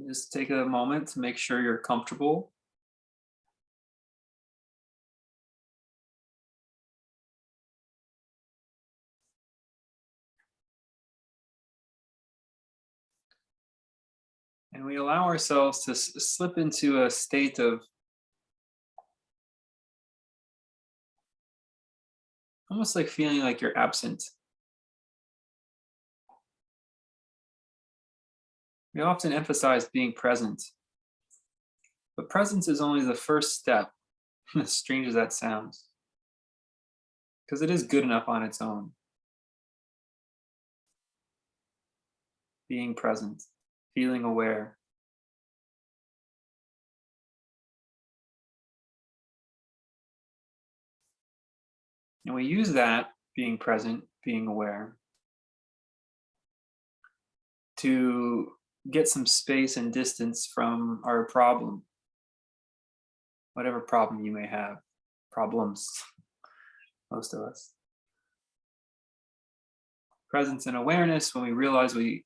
Just take a moment to make sure you're comfortable. And we allow ourselves to slip into a state of almost like feeling like you're absent. We often emphasize being present, but presence is only the first step, as strange as that sounds, because it is good enough on its own. Being present, feeling aware. And we use that, being present, being aware, to get some space and distance from our problem, whatever problem you may have. Problems, most of us. Presence and awareness, when we realize we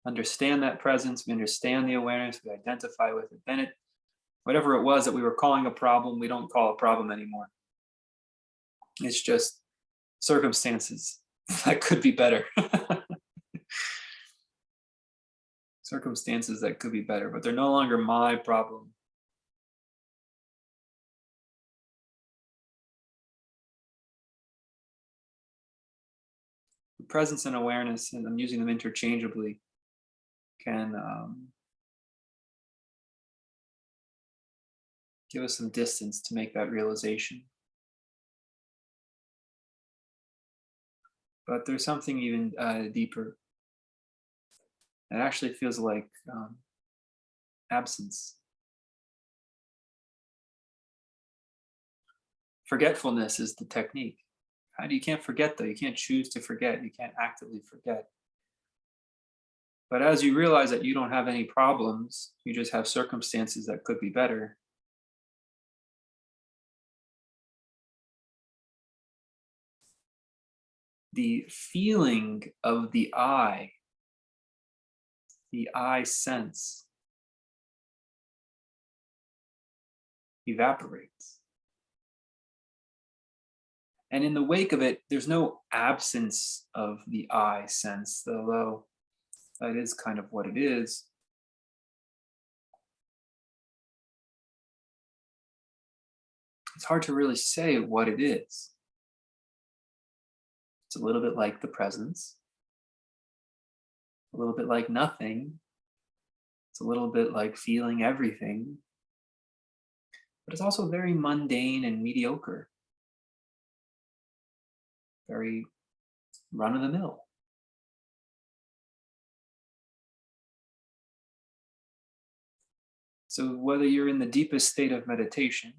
understand that presence, we understand the awareness, we identify with it, then whatever it was that we were calling a problem, we don't call a problem anymore. It's just circumstances that could be better. Circumstances that could be better, but they're no longer my problem. Presence and awareness, and I'm using them interchangeably, can give us some distance to make that realization. But there's something even deeper. It actually feels like absence. Forgetfulness is the technique. You can't forget though. You can't choose to forget. You can't actively forget. But as you realize that you don't have any problems, you just have circumstances that could be better. The feeling of the I sense, evaporates. And in the wake of it, there's no absence of the I sense, although that is kind of what it is. It's hard to really say what it is. It's a little bit like the presence, a little bit like nothing. It's a little bit like feeling everything, but it's also very mundane and mediocre, very run of the mill. So whether you're in the deepest state of meditation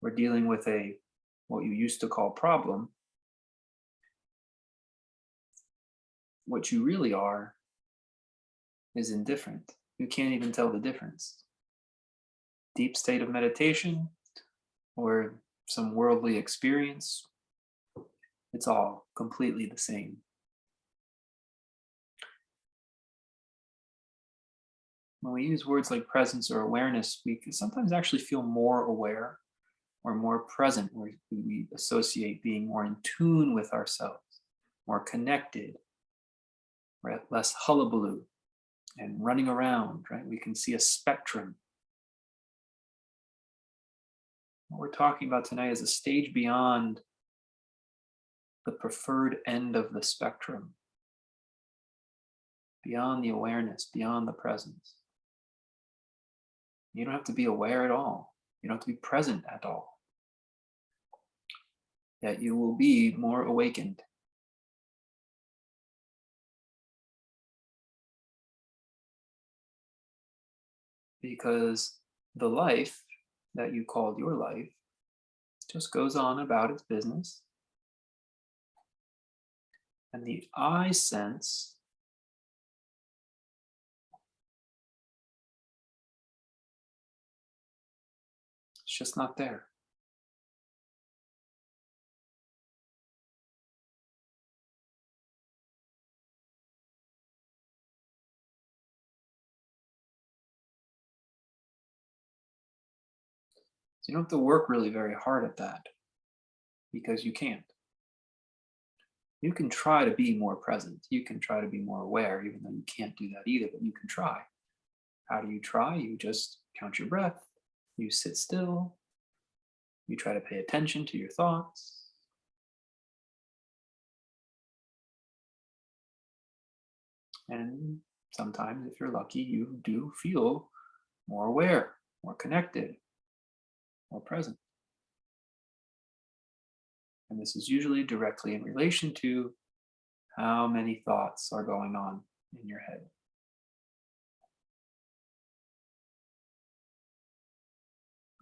or dealing with what you used to call problem, what you really are is indifferent. You can't even tell the difference. Deep state of meditation or some worldly experience, it's all completely the same. When we use words like presence or awareness, we can sometimes actually feel more aware or more present, where we associate being more in tune with ourselves, more connected, right? Less hullabaloo and running around, right? We can see a spectrum. What we're talking about tonight is a stage beyond the preferred end of the spectrum, beyond the awareness, beyond the presence. You don't have to be aware at all. You don't have to be present at all. Yet you will be more awakened. Because the life that you called your life just goes on about its business. And the I sense is just not there. You don't have to work really very hard at that because you can't. You can try to be more present. You can try to be more aware, even though you can't do that either, but you can try. How do you try? You just count your breath, you sit still, you try to pay attention to your thoughts. And sometimes, if you're lucky, you do feel more aware, more connected, more present. And this is usually directly in relation to how many thoughts are going on in your head.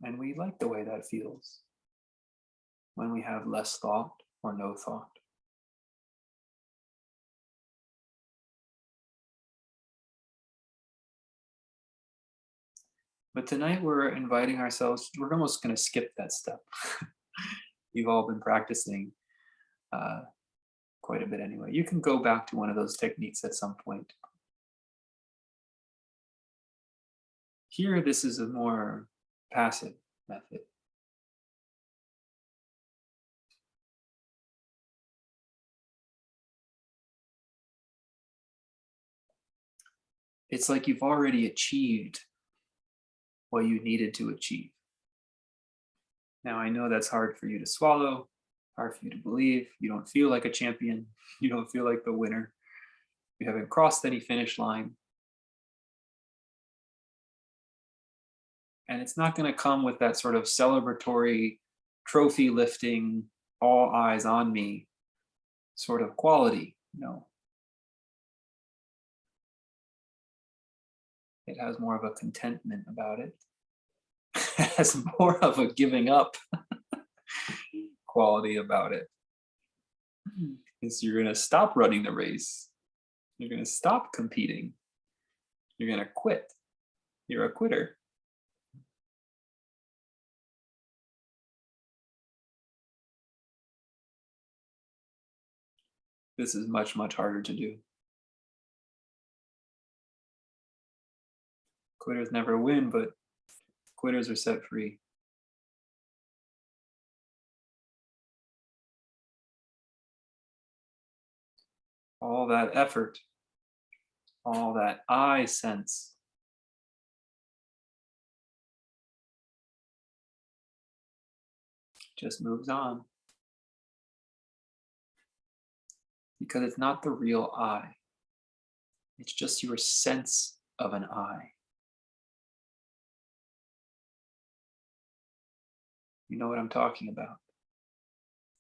And we like the way that feels when we have less thought or no thought. But tonight we're inviting ourselves, we're almost going to skip that step. You've all been practicing uh, quite a bit anyway. You can go back to one of those techniques at some point. Here, this is a more passive method. It's like you've already achieved what you needed to achieve. Now, I know that's hard for you to swallow, hard for you to believe. You don't feel like a champion. You don't feel like the winner. You haven't crossed any finish line. And it's not going to come with that sort of celebratory, trophy lifting, all eyes on me sort of quality. No, it has more of a contentment about it. It has more of a giving up quality about it. Is you're going to stop running the race. You're going to stop competing. You're going to quit. You're a quitter. This is much, much harder to do. Quitters never win, but quitters are set free. All that effort, all that I sense, just moves on. Because it's not the real I. It's just your sense of an I. You know what I'm talking about.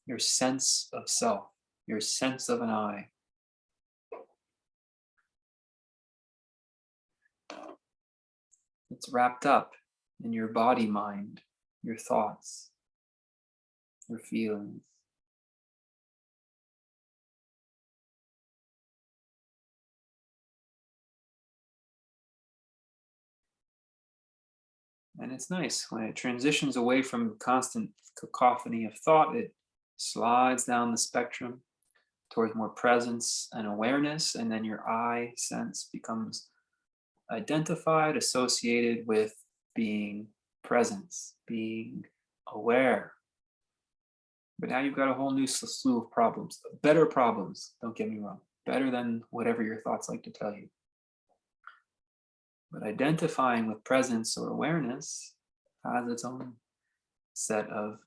Your sense of self, your sense of an I. It's wrapped up in your body mind, your thoughts, your feelings. And it's nice when it transitions away from constant cacophony of thought, it slides down the spectrum towards more presence and awareness, and then your I sense becomes identified, associated with being presence, being aware. But now you've got a whole new slew of problems, better problems, don't get me wrong, better than whatever your thoughts like to tell you. But identifying with presence or awareness has its own set of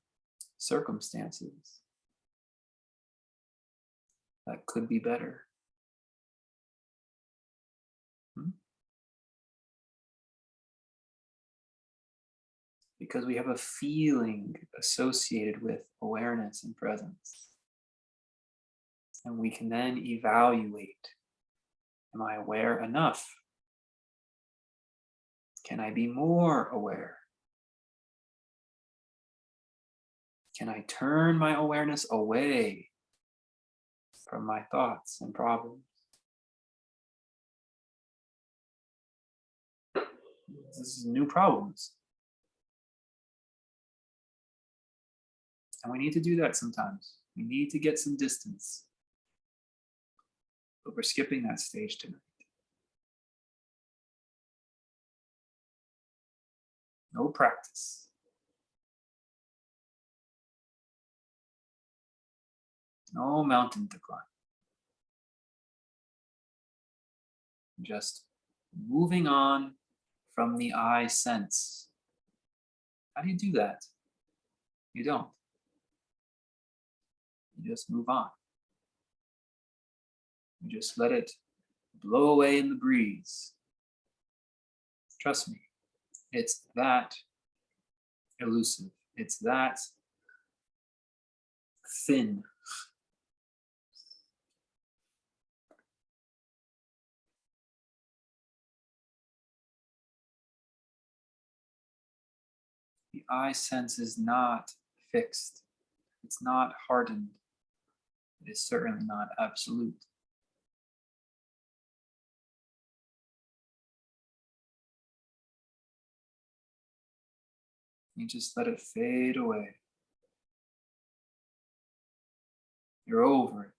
circumstances that could be better. Because we have a feeling associated with awareness and presence. And we can then evaluate, am I aware enough? Can I be more aware? Can I turn my awareness away from my thoughts and problems? This is new problems. And we need to do that sometimes. We need to get some distance. But we're skipping that stage tonight. No practice. No mountain to climb. Just moving on from the I sense. How do you do that? You don't. You just move on. You just let it blow away in the breeze. Trust me, it's that elusive. It's that thin. The I sense is not fixed. It's not hardened. It is certainly not absolute. You just let it fade away. You're over it.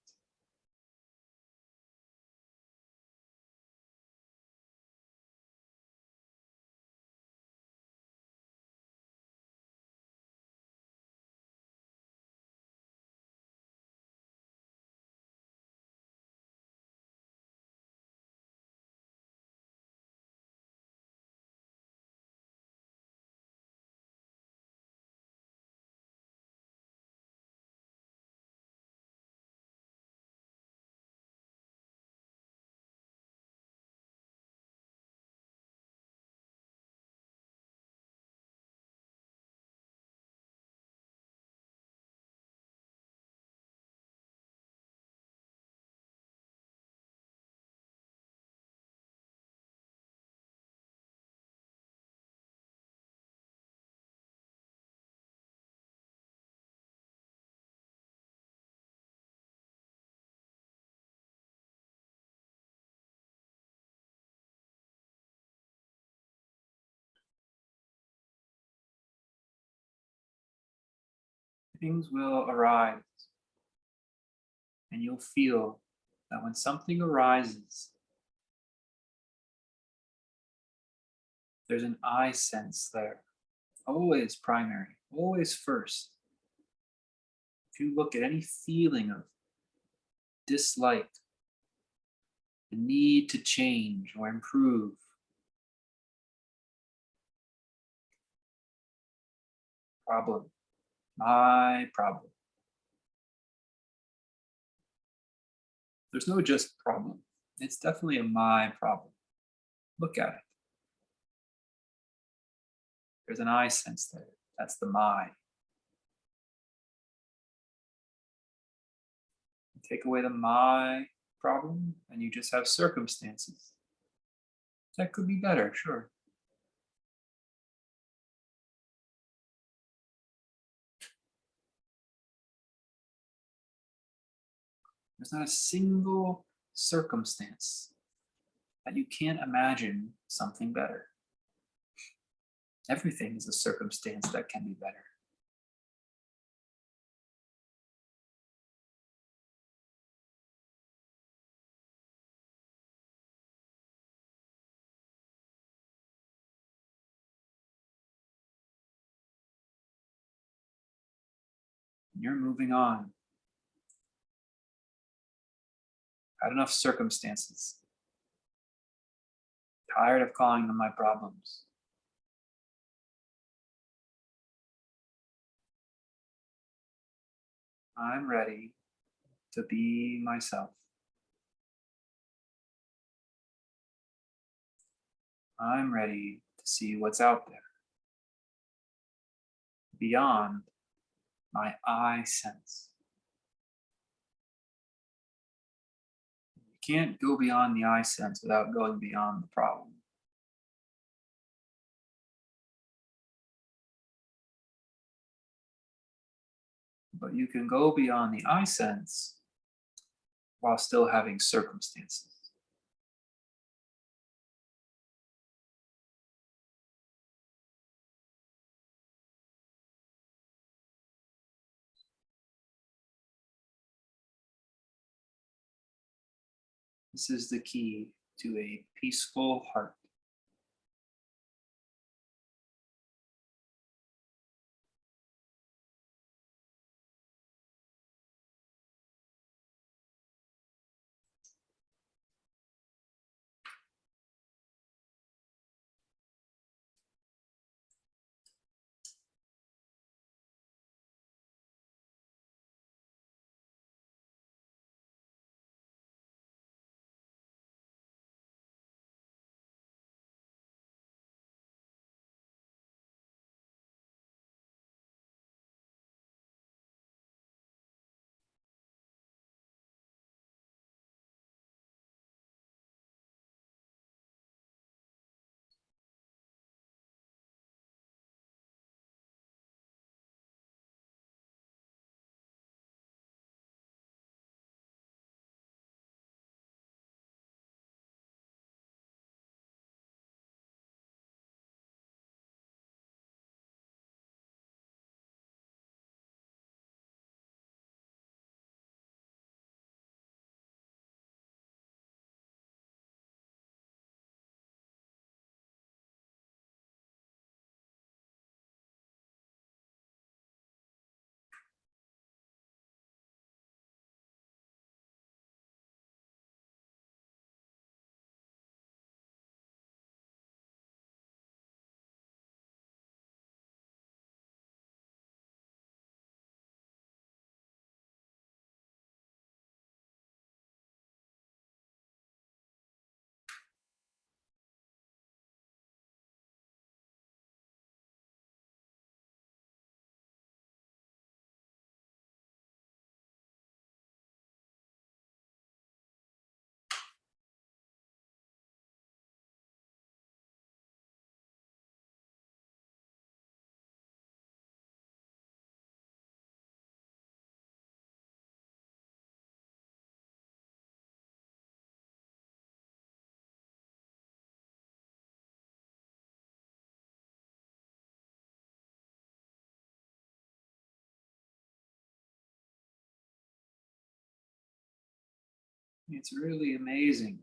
Things will arise, and you'll feel that when something arises, there's an I sense there. Always primary, always first. If you look at any feeling of dislike, the need to change or improve, problem, my problem. There's no just problem. It's definitely a my problem. Look at it. There's an I sense there. That's the my. Take away the my problem, and you just have circumstances. That could be better, sure. There's not a single circumstance that you can't imagine something better. Everything is a circumstance that can be better. You're moving on. Had enough circumstances. Tired of calling them my problems. I'm ready to be myself. I'm ready to see what's out there beyond my I sense. You can't go beyond the I sense without going beyond the problem. But you can go beyond the I sense while still having circumstances. This is the key to a peaceful heart. It's really amazing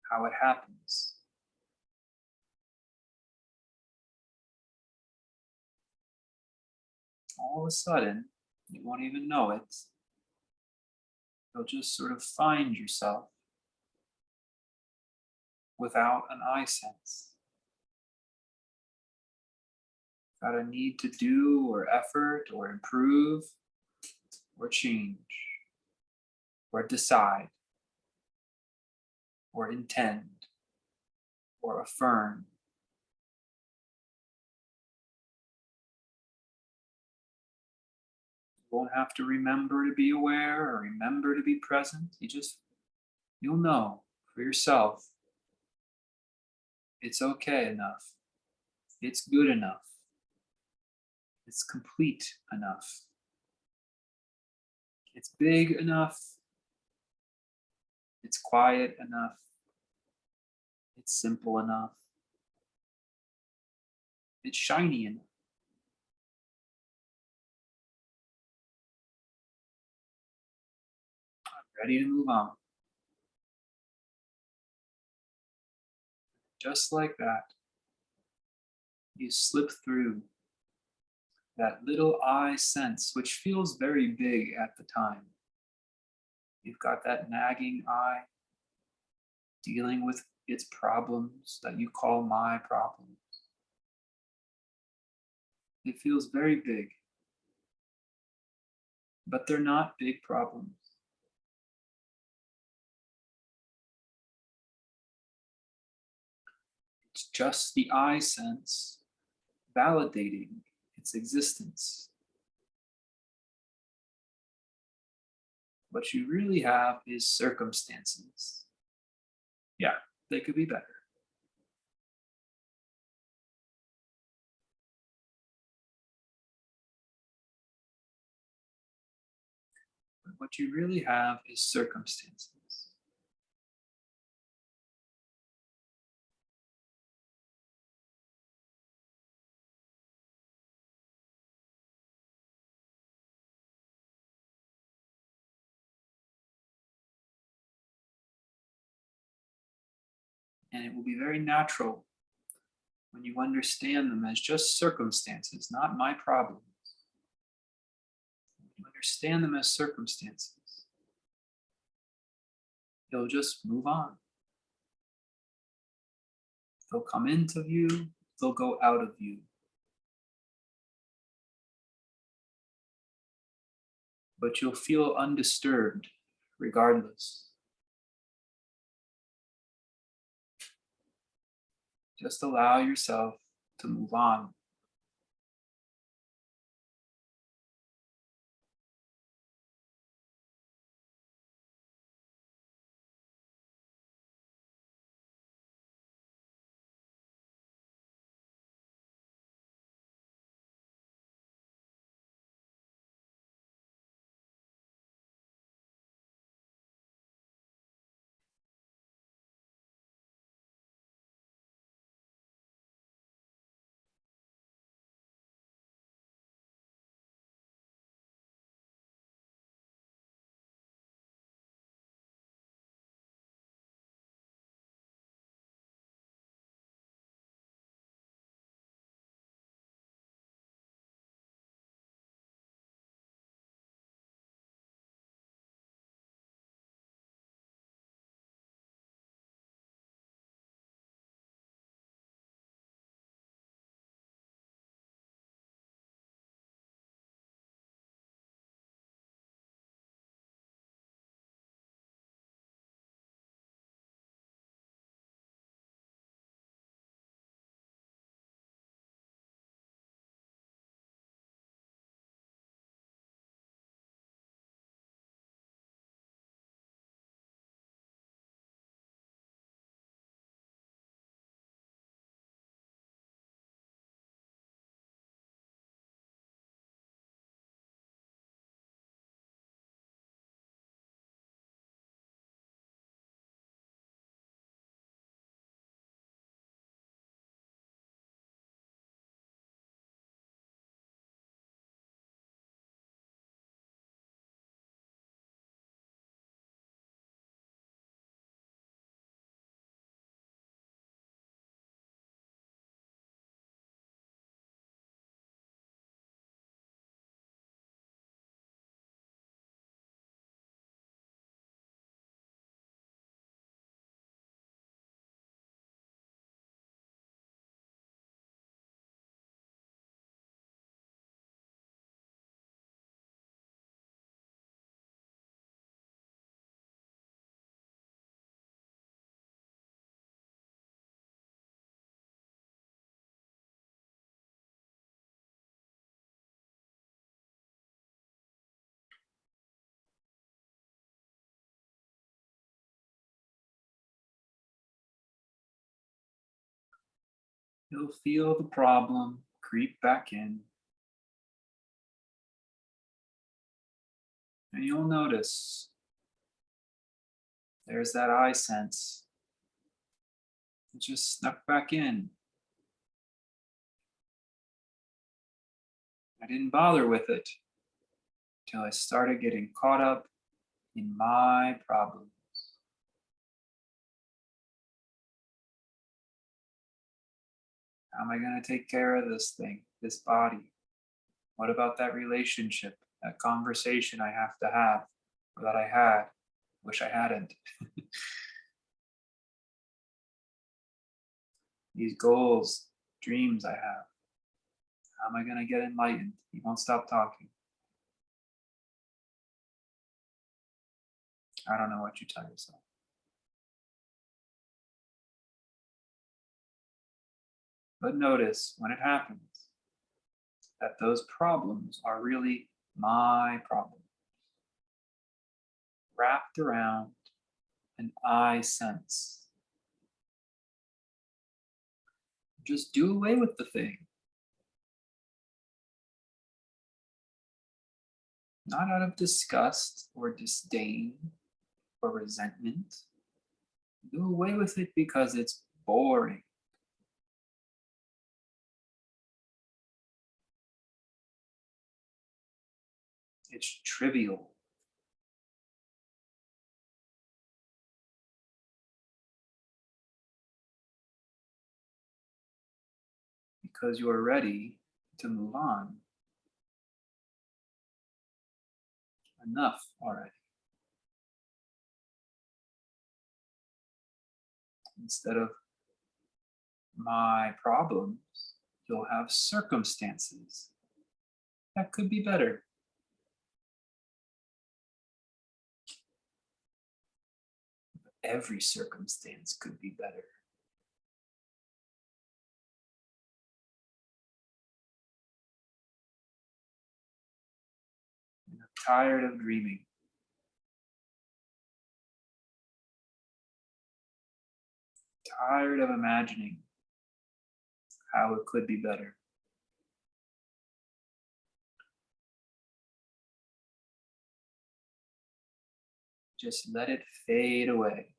how it happens. All of a sudden, you won't even know it. You'll just sort of find yourself without an I sense, without a need to do or effort or improve or change or decide or intend or affirm. You won't have to remember to be aware or remember to be present. You'll know for yourself it's okay enough. It's good enough. It's complete enough. It's big enough. It's quiet enough. It's simple enough. It's shiny enough. Ready to move on. Just like that, you slip through that little I sense, which feels very big at the time. You've got that nagging I dealing with its problems that you call my problems. It feels very big, but they're not big problems. It's just the I sense validating its existence. What you really have is circumstances. Yeah, they could be better. But what you really have is circumstances. And it will be very natural when you understand them as just circumstances, not my problems. When you understand them as circumstances, you'll just move on. They'll come into view, they'll go out of view. But you'll feel undisturbed regardless. Just allow yourself to move on. You'll feel the problem creep back in, and you'll notice there's that I sense. It just snuck back in. I didn't bother with it till I started getting caught up in my problems. How am I going to take care of this thing, this body? What about that relationship, that conversation I have to have, or that I had? Wish I hadn't. These goals, dreams I have. How am I going to get enlightened? He won't stop talking. I don't know what you tell yourself. But notice when it happens that those problems are really my problems, wrapped around an I sense. Just do away with the thing, not out of disgust or disdain or resentment. Do away with it because it's boring. It's trivial. Because you are ready to move on. Enough already. Instead of my problems, you'll have circumstances that could be better. Every circumstance could be better. I'm tired of dreaming. Tired of imagining how it could be better. Just let it fade away.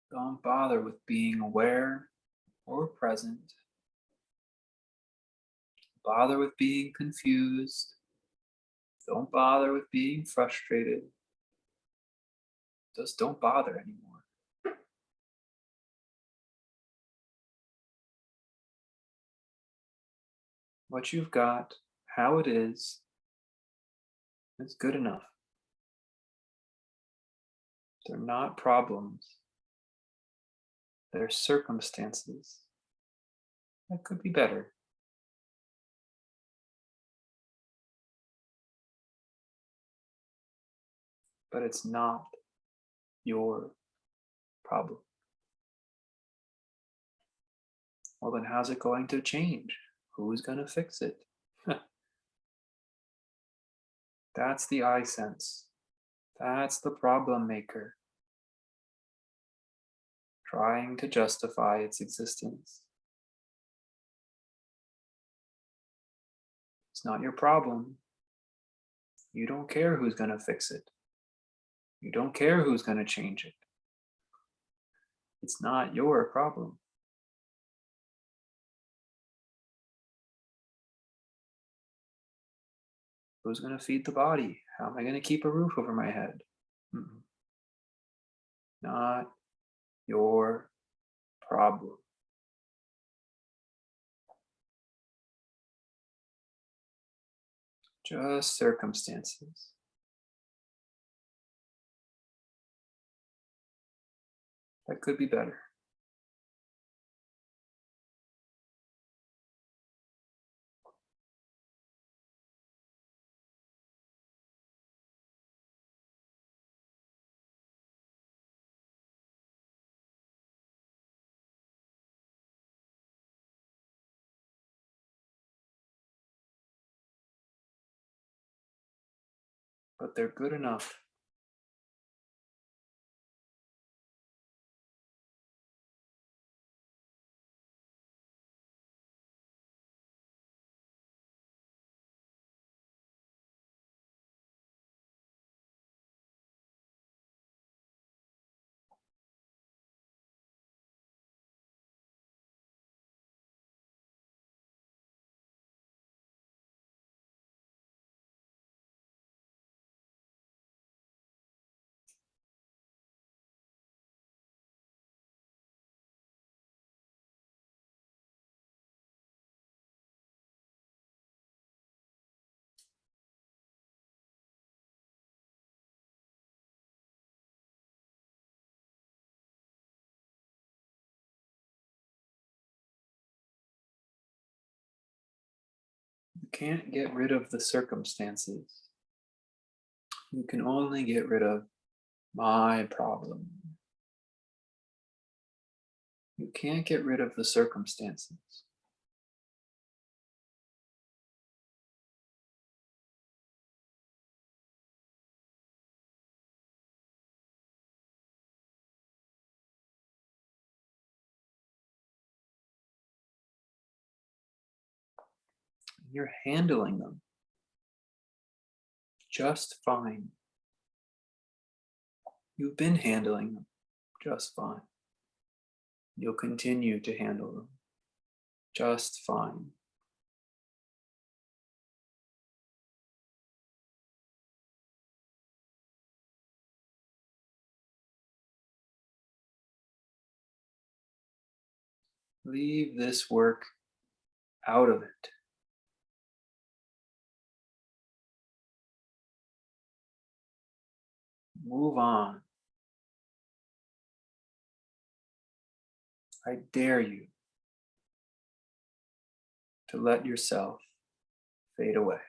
Don't bother with being aware or present. Bother with being confused. Don't bother with being frustrated. Just don't bother anymore. What you've got, how it is good enough. They're not problems, they're circumstances that could be better, but it's not your problem. Well, then how's it going to change? Who's going to fix it? That's the I sense. That's the problem maker, trying to justify its existence. It's not your problem. You don't care who's going to fix it. You don't care who's going to change it. It's not your problem. Who's going to feed the body? How am I going to keep a roof over my head? Mm-mm. Not your problem. Just circumstances. That could be better. But they're good enough. You can't get rid of the circumstances. You can only get rid of my problem. You can't get rid of the circumstances. You're handling them just fine. You've been handling them just fine. You'll continue to handle them just fine. Leave this work out of it. Move on. I dare you to let yourself fade away.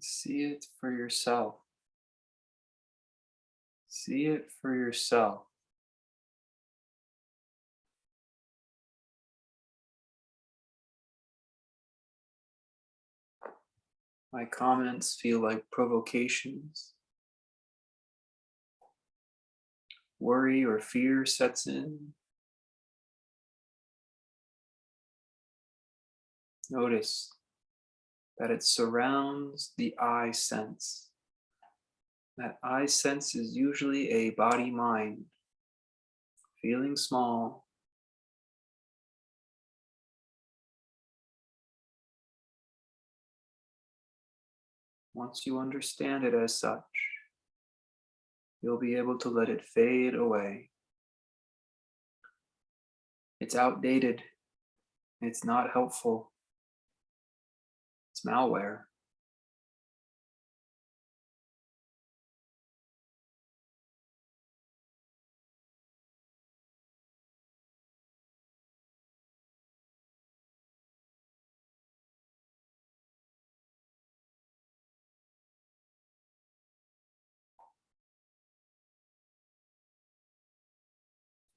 See it for yourself. See it for yourself. My comments feel like provocations. Worry or fear sets in. Notice that it surrounds the I sense. That I sense is usually a body mind, feeling small. Once you understand it as such, you'll be able to let it fade away. It's outdated. It's not helpful. It's malware.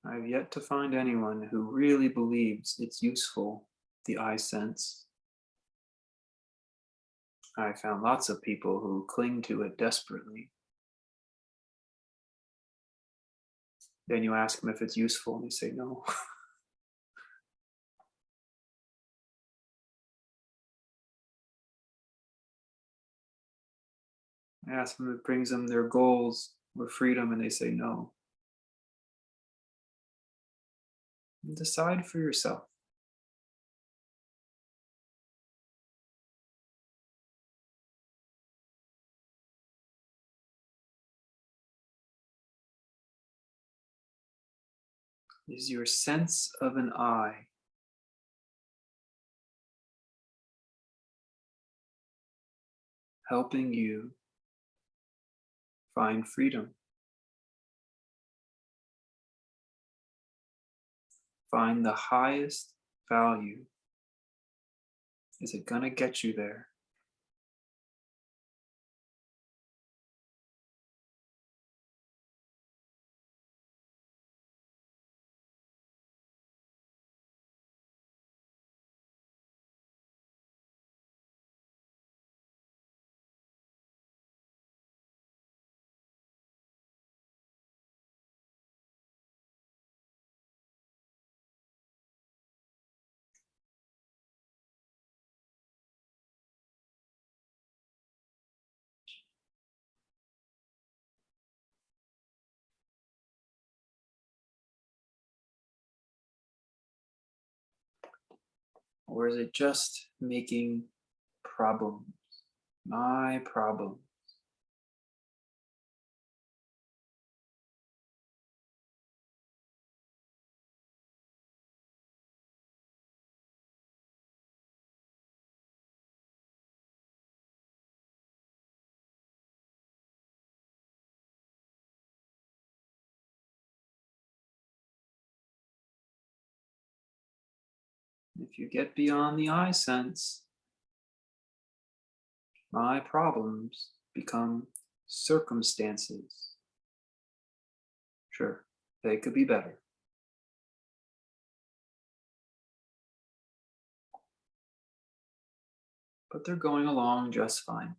I've yet to find anyone who really believes it's useful, the I sense. I found lots of people who cling to it desperately. Then you ask them if it's useful and they say no. I ask them if it brings them their goals or freedom and they say no. And decide for yourself. Is your sense of an I helping you find freedom? Find the highest value. Is it going to get you there? Or is it just making problems? My problem. If you get beyond the I sense, my problems become circumstances. Sure, they could be better, but they're going along just fine.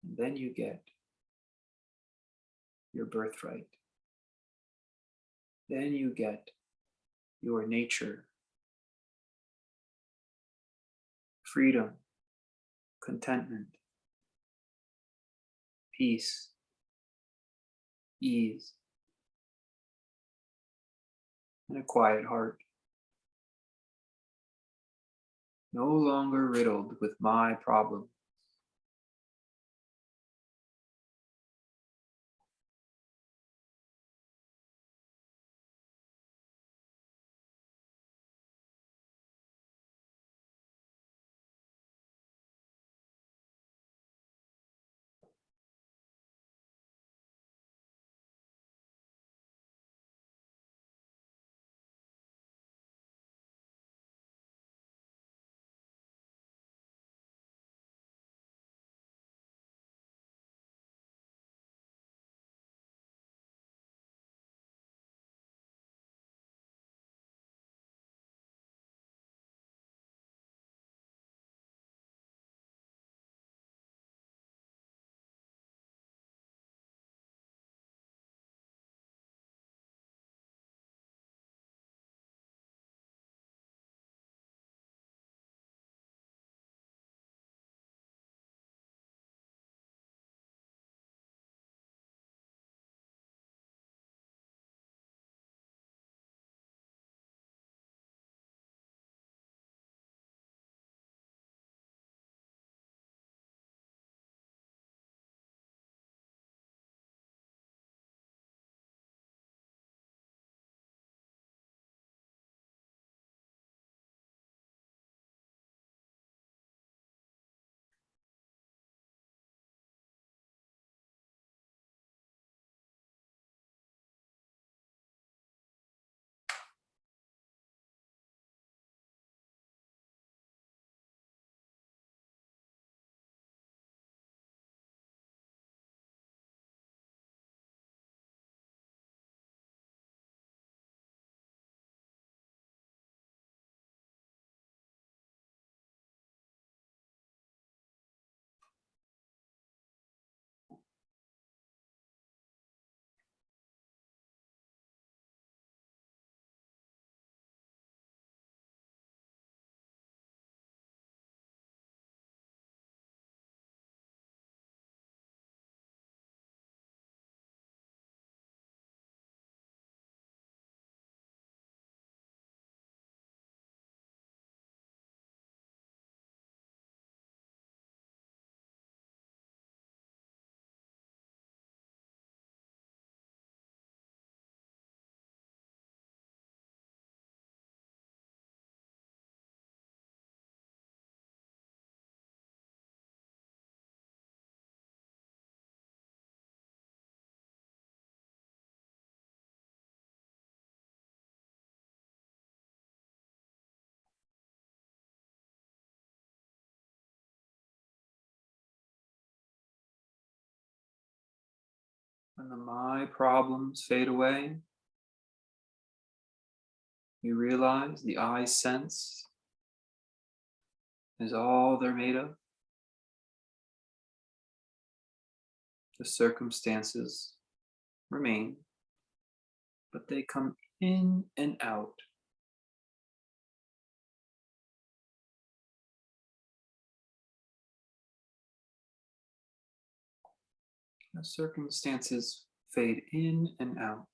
And then you get your birthright. Then you get your nature, freedom, contentment, peace, ease, and a quiet heart. No longer riddled with my problem. And the my problems fade away. You realize the I sense is all they're made of. The circumstances remain, but they come in and out. The circumstances fade in and out.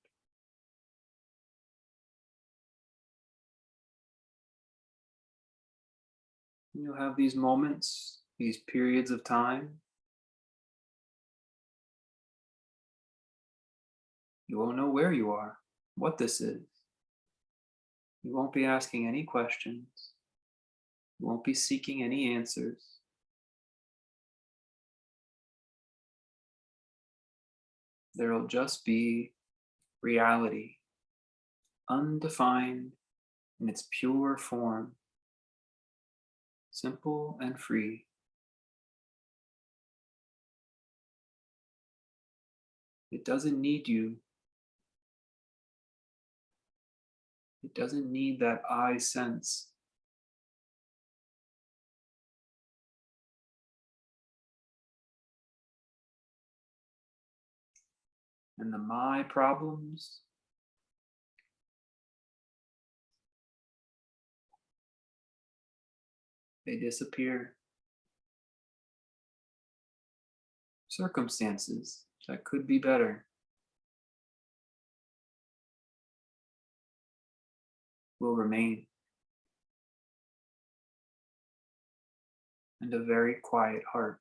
You'll have these moments, these periods of time. You won't know where you are, what this is. You won't be asking any questions. You won't be seeking any answers. There'll just be reality, undefined in its pure form, simple and free. It doesn't need you. It doesn't need that I sense. And the my problems, they disappear. Circumstances that could be better will remain. And a very quiet heart.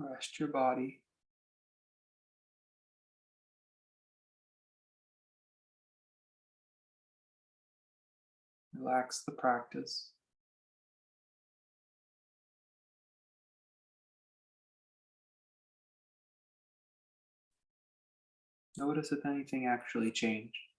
Rest your body. Relax the practice. Notice if anything actually changed.